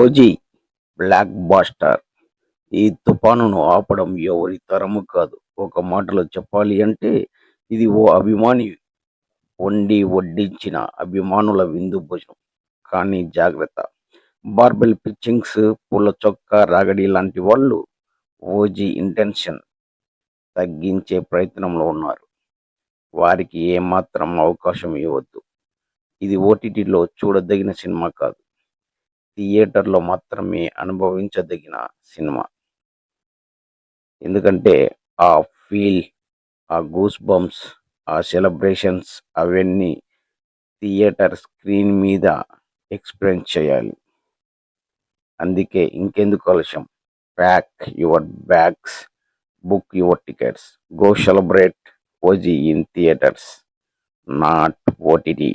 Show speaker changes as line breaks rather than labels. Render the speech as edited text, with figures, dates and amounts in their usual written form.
OG black buster. ఈ తుఫానును ఆపడం ఎవరి తరము కాదు. ఒక మాటలో చెప్పాలి అంటే ఇది ఓ అభిమాని వడ్డించిన అభిమానుల విందు భోజనం. కానీ జాగ్రత్త, బార్బెల్ పిచ్చింగ్స్, పూల చొక్కా రాగడి లాంటి వాళ్ళు ఓజీ ఇంటెన్షన్ తగ్గించే ప్రయత్నంలో ఉన్నారు. వారికి ఏమాత్రం అవకాశం ఇవ్వద్దు. ఇది ఓటీటీలో చూడదగిన సినిమా కాదు, థియేటర్లో మాత్రమే అనుభవించదగిన సినిమా. ఎందుకంటే ఆ ఫీల్, ఆ గూస్ బంప్స్, ఆ సెలబ్రేషన్స్ అవన్నీ థియేటర్ స్క్రీన్ మీద ఎక్స్పీరియన్స్ చేయాలి. అందుకే ఇంకెందుకు ఆలస్యం, pack your bags, book your tickets, go celebrate OG in theatres, not OTT.